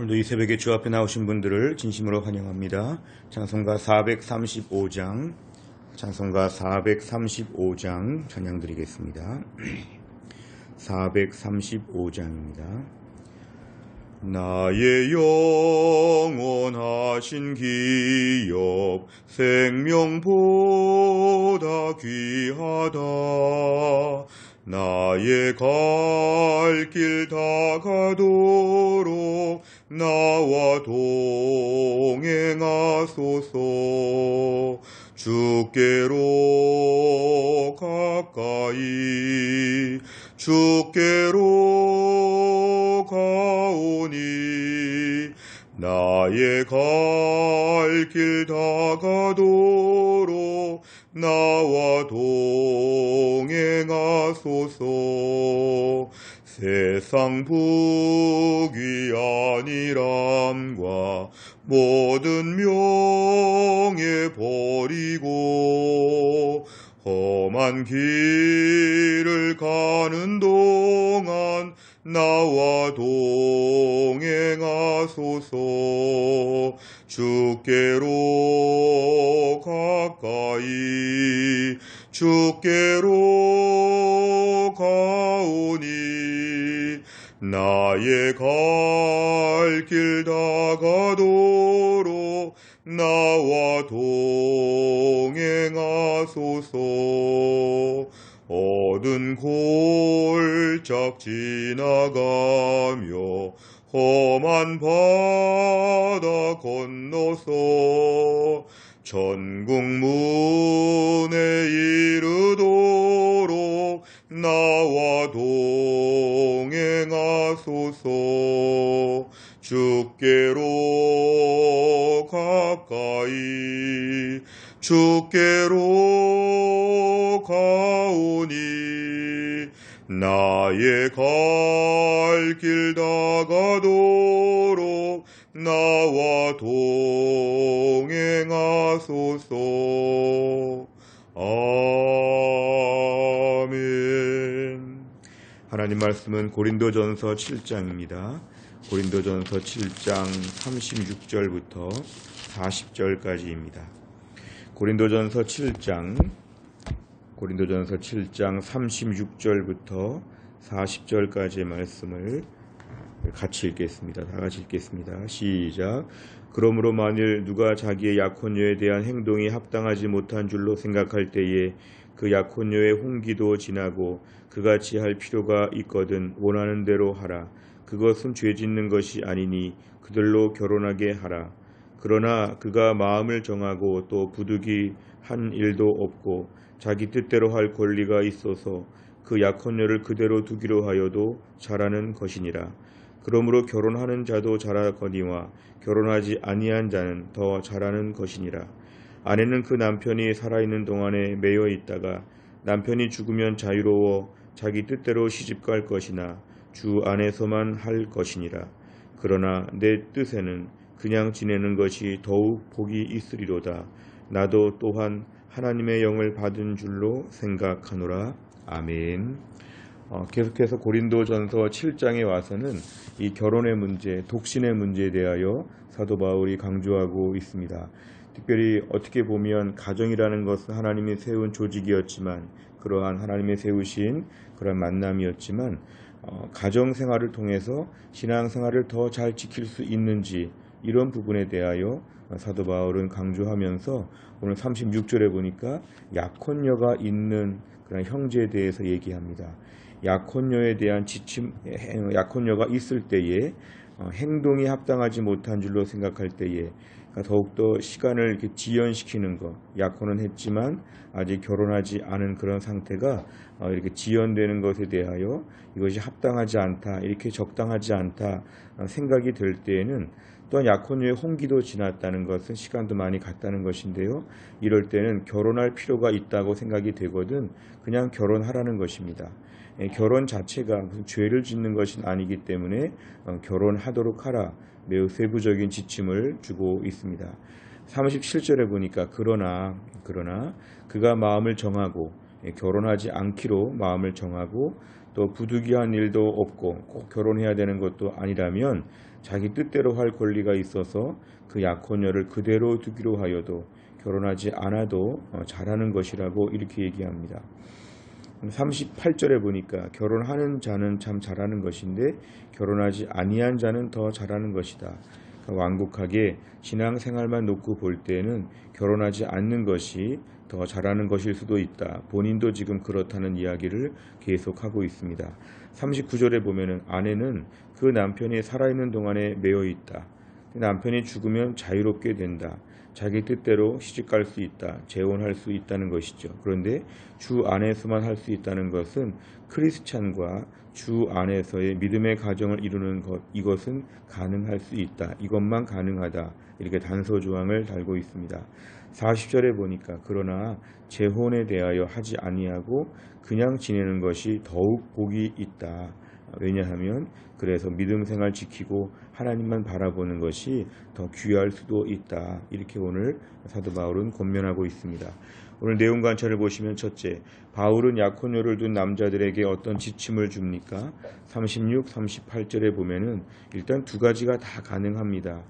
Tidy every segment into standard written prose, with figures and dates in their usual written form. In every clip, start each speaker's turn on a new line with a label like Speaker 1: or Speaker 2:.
Speaker 1: 오늘도 이 새벽에 주 앞에 나오신 분들을 진심으로 환영합니다. 찬송가 435장 찬양 드리겠습니다. 435장입니다. 나의 영원하신 기업 생명보다 귀하다. 나의 갈 길 다가도록 나와 동행하소서. 주께로 가까이 주께로 가오니 나의 갈 길 다가도록 나와 동행하소서. 세상 부귀 안일함과 모든 명예 버리고 험한 길을 가는 동안 나와 동행하소서. 주께로 가까이 주께로 가오니 나의 갈 길 다가도록 나와 동행하소서. 어두운 골짝 지나가며 험한 바다 건너서 천국 문에 이르도록 나와 동행하소서. 주께로 가까이 주께로 가오니 나의 갈 길 다가도록 나와 동행하소서. 아멘. 하나님 말씀은 고린도전서 7장입니다. 고린도전서 7장 36절부터 40절까지입니다. 고린도전서 7장 36절부터 40절까지의 말씀을 같이 읽겠습니다. 다 같이 읽겠습니다. 시작. 그러므로 만일 누가 자기의 약혼녀에 대한 행동이 합당하지 못한 줄로 생각할 때에 그 약혼녀의 홍기도 지나고 그같이 할 필요가 있거든 원하는 대로 하라. 그것은 죄 짓는 것이 아니니 그들로 결혼하게 하라. 그러나 그가 마음을 정하고 또 부득이 한 일도 없고 자기 뜻대로 할 권리가 있어서 그 약혼녀를 그대로 두기로 하여도 잘하는 것이니라. 그러므로 결혼하는 자도 잘하거니와 결혼하지 아니한 자는 더 잘하는 것이니라. 아내는 그 남편이 살아있는 동안에 매여 있다가 남편이 죽으면 자유로워 자기 뜻대로 시집갈 것이나 주 안에서만 할 것이니라. 그러나 내 뜻에는 그냥 지내는 것이 더욱 복이 있으리로다. 나도 또한 하나님의 영을 받은 줄로 생각하노라. 아멘. 계속해서 고린도전서 7장에 와서는 이 결혼의 문제, 독신의 문제에 대하여 사도 바울이 강조하고 있습니다. 특별히 어떻게 보면 가정이라는 것은 하나님이 세운 조직이었지만 그러한 하나님이 세우신 그런 만남이었지만 가정생활을 통해서 신앙생활을 더 잘 지킬 수 있는지 이런 부분에 대하여 사도 바울은 강조하면서 오늘 36절에 보니까 약혼녀가 있는 그런 형제에 대해서 얘기합니다. 약혼녀에 대한 약혼녀가 있을 때에 행동이 합당하지 못한 줄로 생각할 때에 더욱더 시간을 이렇게 지연시키는 것, 약혼은 했지만 아직 결혼하지 않은 그런 상태가 이렇게 지연되는 것에 대하여 이것이 합당하지 않다, 이렇게 적당하지 않다 생각이 될 때에는 또한 약혼녀의 홍기도 지났다는 것은 시간도 많이 갔다는 것인데요. 이럴 때는 결혼할 필요가 있다고 생각이 되거든 그냥 결혼하라는 것입니다. 결혼 자체가 무슨 죄를 짓는 것은 아니기 때문에 결혼하도록 하라. 매우 세부적인 지침을 주고 있습니다. 37절에 보니까 그러나 그가 마음을 정하고 결혼하지 않기로 마음을 정하고 또 부득이한 일도 없고 꼭 결혼해야 되는 것도 아니라면 자기 뜻대로 할 권리가 있어서 그 약혼녀를 그대로 두기로 하여도 결혼하지 않아도 잘하는 것이라고 이렇게 얘기합니다. 38절에 보니까 결혼하는 자는 참 잘하는 것인데 결혼하지 아니한 자는 더 잘하는 것이다. 그러니까 완곡하게 신앙생활만 놓고 볼 때는 결혼하지 않는 것이 더 잘하는 것일 수도 있다. 본인도 지금 그렇다는 이야기를 계속하고 있습니다. 39절에 보면은 아내는 그 남편이 살아있는 동안에 매여 있다. 남편이 죽으면 자유롭게 된다. 자기 뜻대로 시집갈 수 있다. 재혼할 수 있다는 것이죠. 그런데 주 안에서만 할 수 있다는 것은 크리스찬과 주 안에서의 믿음의 가정을 이루는 것, 이것은 가능할 수 있다. 이것만 가능하다. 이렇게 단서조항을 달고 있습니다. 40절에 보니까 그러나 재혼에 대하여 하지 아니하고 그냥 지내는 것이 더욱 복이 있다. 왜냐하면 그래서 믿음 생활 지키고 하나님만 바라보는 것이 더 귀할 수도 있다. 이렇게 오늘 사도 바울은 권면하고 있습니다. 오늘 내용 관찰을 보시면 첫째, 바울은 약혼녀를 둔 남자들에게 어떤 지침을 줍니까? 36, 38절에 보면은 일단 두 가지가 다 가능합니다.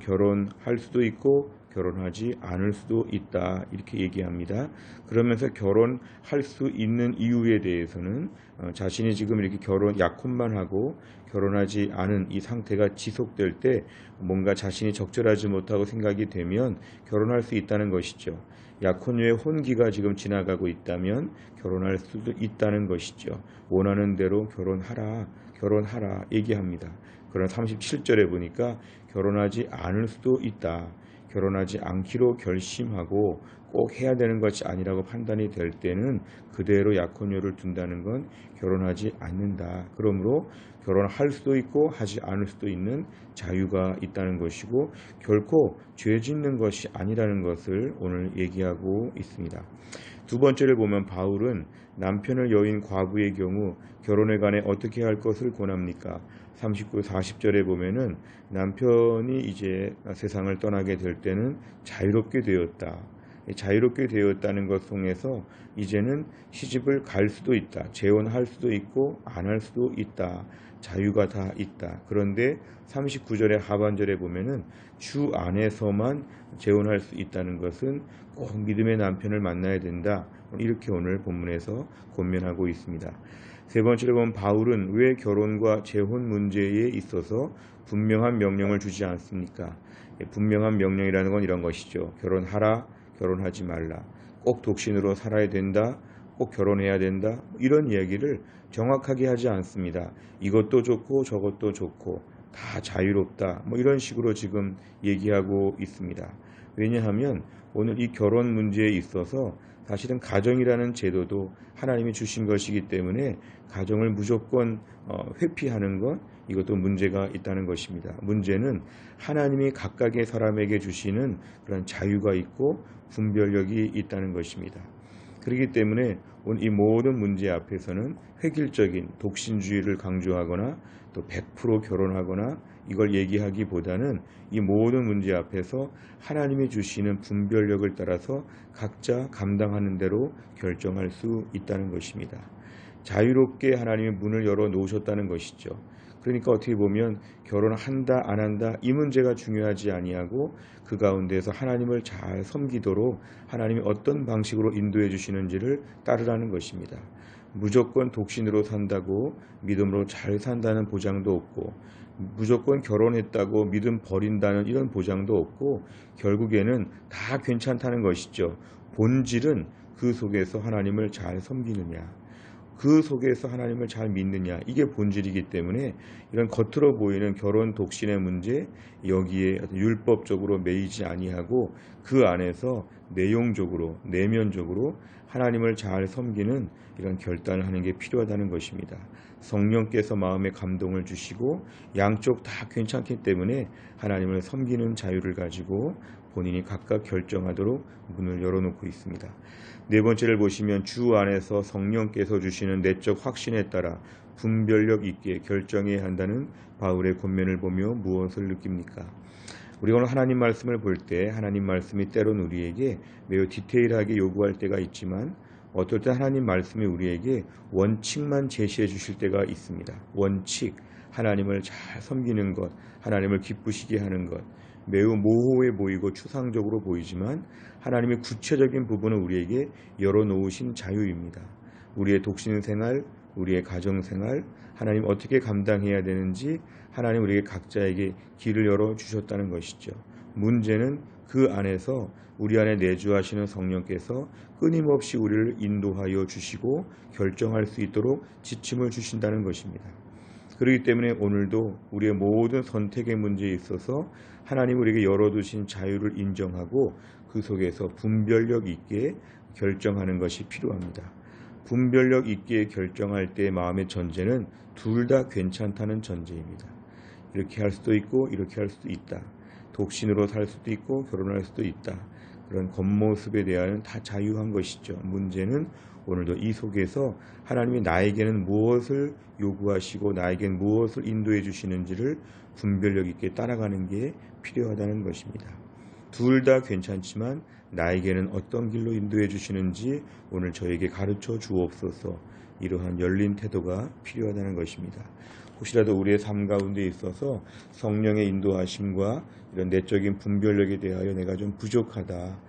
Speaker 1: 결혼할 수도 있고 결혼하지 않을 수도 있다. 이렇게 얘기합니다. 그러면서 결혼할 수 있는 이유에 대해서는 자신이 지금 이렇게 약혼만 하고 결혼하지 않은 이 상태가 지속될 때 뭔가 자신이 적절하지 못하고 생각이 되면 결혼할 수 있다는 것이죠. 약혼녀의 혼기가 지금 지나가고 있다면 결혼할 수도 있다는 것이죠. 원하는 대로 결혼하라 얘기합니다. 그러나 37절에 보니까 결혼하지 않을 수도 있다. 결혼하지 않기로 결심하고 꼭 해야 되는 것이 아니라고 판단이 될 때는 그대로 약혼녀를 둔다는 건 결혼하지 않는다. 그러므로 결혼할 수도 있고 하지 않을 수도 있는 자유가 있다는 것이고 결코 죄 짓는 것이 아니라는 것을 오늘 얘기하고 있습니다. 두 번째를 보면 바울은 남편을 여인 과부의 경우 결혼에 관해 어떻게 할 것을 권합니까? 39, 40절에 보면은 남편이 이제 세상을 떠나게 될 때는 자유롭게 되었다. 자유롭게 되었다는 것 통해서 이제는 시집을 갈 수도 있다. 재혼할 수도 있고 안 할 수도 있다. 자유가 다 있다. 그런데 39절의 하반절에 보면은 주 안에서만 재혼할 수 있다는 것은 꼭 믿음의 남편을 만나야 된다. 이렇게 오늘 본문에서 권면하고 있습니다. 세 번째로 보면 바울은 왜 결혼과 재혼 문제에 있어서 분명한 명령을 주지 않습니까? 분명한 명령이라는 건 이런 것이죠. 결혼하라, 결혼하지 말라. 꼭 독신으로 살아야 된다. 꼭 결혼해야 된다. 이런 이야기를 정확하게 하지 않습니다. 이것도 좋고 저것도 좋고 다 자유롭다. 이런 식으로 지금 얘기하고 있습니다. 왜냐하면 오늘 이 결혼 문제에 있어서 사실은 가정이라는 제도도 하나님이 주신 것이기 때문에 가정을 무조건 회피하는 것, 이것도 문제가 있다는 것입니다. 문제는 하나님이 각각의 사람에게 주시는 그런 자유가 있고 분별력이 있다는 것입니다. 그렇기 때문에 오늘 이 모든 문제 앞에서는 획일적인 독신주의를 강조하거나 또 100% 결혼하거나 이걸 얘기하기보다는 이 모든 문제 앞에서 하나님이 주시는 분별력을 따라서 각자 감당하는 대로 결정할 수 있다는 것입니다. 자유롭게 하나님의 문을 열어 놓으셨다는 것이죠. 그러니까 어떻게 보면 결혼한다 안 한다 이 문제가 중요하지 아니하고 그 가운데서 하나님을 잘 섬기도록 하나님이 어떤 방식으로 인도해 주시는지를 따르라는 것입니다. 무조건 독신으로 산다고 믿음으로 잘 산다는 보장도 없고 무조건 결혼했다고 믿음 버린다는 이런 보장도 없고 결국에는 다 괜찮다는 것이죠. 본질은 그 속에서 하나님을 잘 섬기느냐, 그 속에서 하나님을 잘 믿느냐, 이게 본질이기 때문에 이런 겉으로 보이는 결혼 독신의 문제 여기에 율법적으로 매이지 아니하고 그 안에서 내용적으로 내면적으로 하나님을 잘 섬기는 이런 결단을 하는 게 필요하다는 것입니다. 성령께서 마음에 감동을 주시고 양쪽 다 괜찮기 때문에 하나님을 섬기는 자유를 가지고 본인이 각각 결정하도록 문을 열어놓고 있습니다. 네 번째를 보시면 주 안에서 성령께서 주시는 내적 확신에 따라 분별력 있게 결정해야 한다는 바울의 권면을 보며 무엇을 느낍니까? 우리가 오늘 하나님 말씀을 볼 때 하나님 말씀이 때론 우리에게 매우 디테일하게 요구할 때가 있지만 어떨 때 하나님 말씀이 우리에게 원칙만 제시해 주실 때가 있습니다. 원칙, 하나님을 잘 섬기는 것, 하나님을 기쁘시게 하는 것, 매우 모호해 보이고 추상적으로 보이지만 하나님의 구체적인 부분은 우리에게 열어놓으신 자유입니다. 우리의 독신생활, 우리의 가정생활, 하나님 어떻게 감당해야 되는지 하나님 우리에게 각자에게 길을 열어주셨다는 것이죠. 문제는 그 안에서 우리 안에 내주하시는 성령께서 끊임없이 우리를 인도하여 주시고 결정할 수 있도록 지침을 주신다는 것입니다. 그렇기 때문에 오늘도 우리의 모든 선택의 문제에 있어서 하나님 우리에게 열어두신 자유를 인정하고 그 속에서 분별력 있게 결정하는 것이 필요합니다. 분별력 있게 결정할 때 마음의 전제는 둘 다 괜찮다는 전제입니다. 이렇게 할 수도 있고 이렇게 할 수도 있다. 독신으로 살 수도 있고 결혼할 수도 있다. 그런 겉모습에 대한 다 자유한 것이죠. 문제는 오늘도 이 속에서 하나님이 나에게는 무엇을 요구하시고 나에게는 무엇을 인도해 주시는지를 분별력 있게 따라가는 게 필요하다는 것입니다. 둘 다 괜찮지만 나에게는 어떤 길로 인도해 주시는지 오늘 저에게 가르쳐 주옵소서. 이러한 열린 태도가 필요하다는 것입니다. 혹시라도 우리의 삶 가운데 있어서 성령의 인도하심과 이런 내적인 분별력에 대하여 내가 좀 부족하다.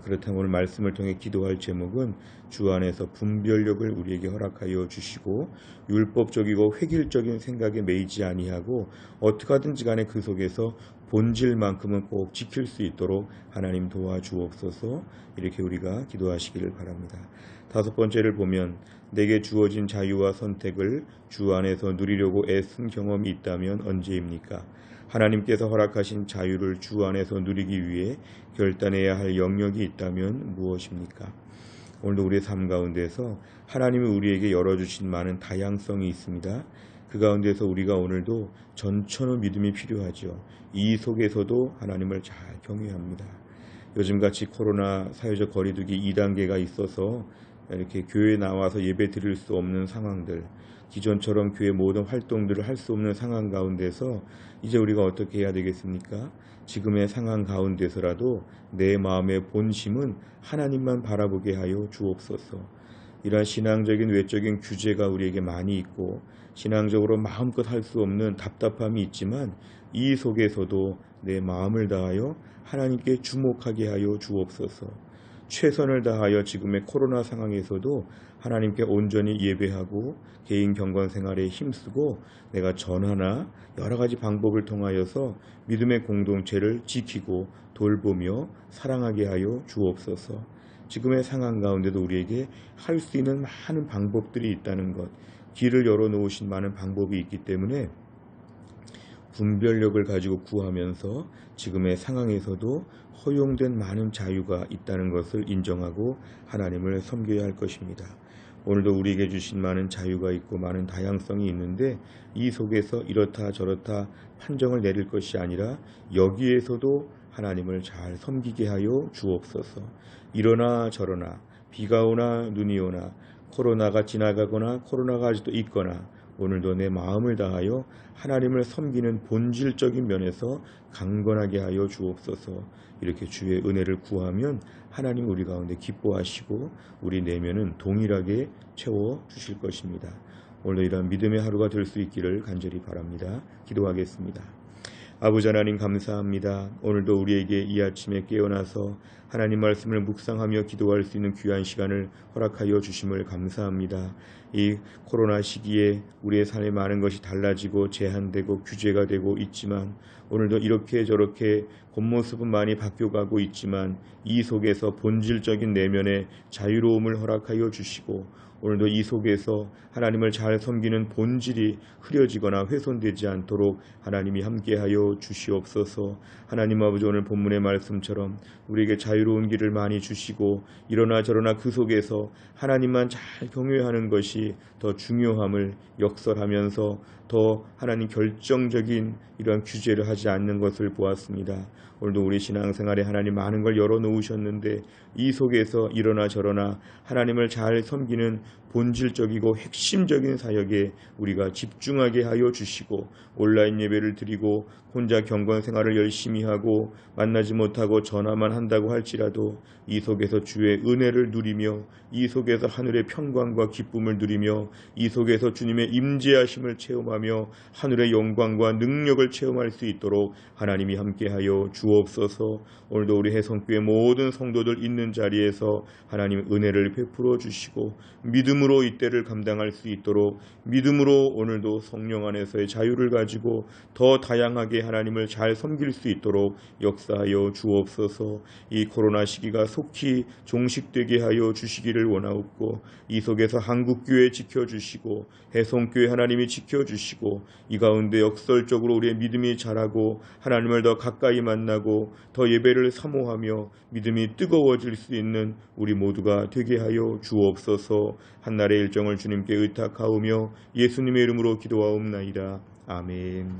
Speaker 1: 그렇다면 오늘 말씀을 통해 기도할 제목은 주 안에서 분별력을 우리에게 허락하여 주시고 율법적이고 획일적인 생각에 매이지 아니하고 어떻게 하든지 간에 그 속에서 본질만큼은 꼭 지킬 수 있도록 하나님 도와주옵소서. 이렇게 우리가 기도하시기를 바랍니다. 다섯 번째를 보면 내게 주어진 자유와 선택을 주 안에서 누리려고 애쓴 경험이 있다면 언제입니까? 하나님께서 허락하신 자유를 주 안에서 누리기 위해 결단해야 할 영역이 있다면 무엇입니까? 오늘도 우리의 삶 가운데서 하나님이 우리에게 열어주신 많은 다양성이 있습니다. 그 가운데서 우리가 오늘도 전천후 믿음이 필요하죠. 이 속에서도 하나님을 잘 경외합니다. 요즘같이 코로나 사회적 거리두기 2단계가 있어서 이렇게 교회에 나와서 예배 드릴 수 없는 상황들, 기존처럼 교회 모든 활동들을 할 수 없는 상황 가운데서 이제 우리가 어떻게 해야 되겠습니까? 지금의 상황 가운데서라도 내 마음의 본심은 하나님만 바라보게 하여 주옵소서. 이러한 신앙적인 외적인 규제가 우리에게 많이 있고 신앙적으로 마음껏 할 수 없는 답답함이 있지만 이 속에서도 내 마음을 다하여 하나님께 주목하게 하여 주옵소서. 최선을 다하여 지금의 코로나 상황에서도 하나님께 온전히 예배하고 개인 경건 생활에 힘쓰고 내가 전하나 여러 가지 방법을 통하여서 믿음의 공동체를 지키고 돌보며 사랑하게 하여 주옵소서. 지금의 상황 가운데도 우리에게 할 수 있는 많은 방법들이 있다는 것, 길을 열어놓으신 많은 방법이 있기 때문에 분별력을 가지고 구하면서 지금의 상황에서도 허용된 많은 자유가 있다는 것을 인정하고 하나님을 섬겨야 할 것입니다. 오늘도 우리에게 주신 많은 자유가 있고 많은 다양성이 있는데 이 속에서 이렇다 저렇다 판정을 내릴 것이 아니라 여기에서도 하나님을 잘 섬기게 하여 주옵소서. 이러나 저러나 비가 오나 눈이 오나 코로나가 지나가거나 코로나가 아직도 있거나 오늘도 내 마음을 다하여 하나님을 섬기는 본질적인 면에서 강건하게 하여 주옵소서. 이렇게 주의 은혜를 구하면 하나님 우리 가운데 기뻐하시고 우리 내면은 동일하게 채워주실 것입니다. 오늘도 이러한 믿음의 하루가 될 수 있기를 간절히 바랍니다. 기도하겠습니다. 아버지 하나님 감사합니다. 오늘도 우리에게 이 아침에 깨어나서 하나님 말씀을 묵상하며 기도할 수 있는 귀한 시간을 허락하여 주심을 감사합니다. 이 코로나 시기에 우리의 삶에 많은 것이 달라지고 제한되고 규제가 되고 있지만 오늘도 이렇게 저렇게 겉모습은 많이 바뀌어가고 있지만 이 속에서 본질적인 내면의 자유로움을 허락하여 주시고 오늘도 이 속에서 하나님을 잘 섬기는 본질이 흐려지거나 훼손되지 않도록 하나님이 함께하여 주시옵소서. 하나님 아버지 오늘 본문의 말씀처럼 우리에게 자유로운 길을 많이 주시고 이러나 저러나 그 속에서 하나님만 잘 경외하는 것이 더 중요함을 역설하면서 더 하나님 결정적인 이러한 규제를 하지 하지 않는 것을 보았습니다. 오늘도 우리 신앙생활에 하나님 많은 걸 열어놓으셨는데 이 속에서 이러나 저러나 하나님을 잘 섬기는 본질적이고 핵심적인 사역에 우리가 집중하게 하여 주시고 온라인 예배를 드리고 혼자 경건 생활을 열심히 하고 만나지 못하고 전화만 한다고 할지라도 이 속에서 주의 은혜를 누리며 이 속에서 하늘의 평강과 기쁨을 누리며 이 속에서 주님의 임재하심을 체험하며 하늘의 영광과 능력을 체험할 수 있도록 하나님이 함께하여 주옵소서. 오늘도 우리 해성교회 모든 성도들 있는 자리에서 하나님 은혜를 베풀어 주시고 믿음으로 이 때를 감당할 수 있도록 믿음으로 오늘도 성령 안에서의 자유를 가지고 더 다양하게 하나님을 잘 섬길 수 있도록 역사하여 주옵소서. 이 코로나 시기가 속히 종식되게 하여 주시기를 원하옵고 이 속에서 한국교회 지켜주시고 해성교회 하나님이 지켜주시고 이 가운데 역설적으로 우리의 믿음이 자라고 하나님을 더 가까이 만나고 더 예배를 사모하며 믿음이 뜨거워질 수 있는 우리 모두가 되게 하여 주옵소서. 한날의 일정을 주님께 의탁하오며 예수님의 이름으로 기도하옵나이다. 아멘.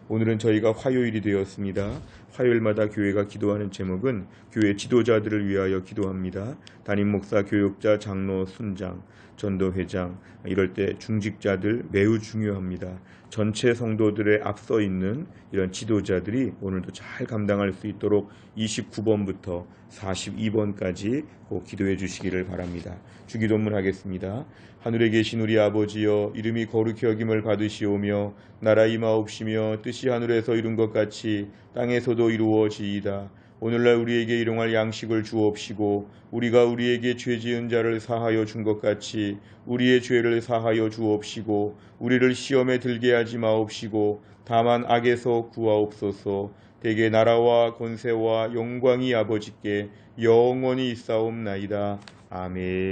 Speaker 1: 오늘은 저희가 화요일이 되었습니다. 화요일마다 교회가 기도하는 제목은 교회 지도자들을 위하여 기도합니다. 담임 목사, 교육자, 장로, 순장, 전도회장 이럴 때 중직자들 매우 중요합니다. 전체 성도들의 앞서 있는 이런 지도자들이 오늘도 잘 감당할 수 있도록 29번부터 42번까지 꼭 기도해 주시기를 바랍니다. 주기도문 하겠습니다. 하늘에 계신 우리 아버지여, 이름이 거룩히 여김을 받으시오며 나라 임하옵시며 뜻이 하늘에서 이룬 것 같이 땅에서도 이루어지이다. 오늘날 우리에게 일용할 양식을 주옵시고 우리가 우리에게 죄 지은 자를 사하여 준 것 같이 우리의 죄를 사하여 주옵시고 우리를 시험에 들게 하지 마옵시고 다만 악에서 구하옵소서. 대개 나라와 권세와 영광이 아버지께 영원히 있사옵나이다. 아멘.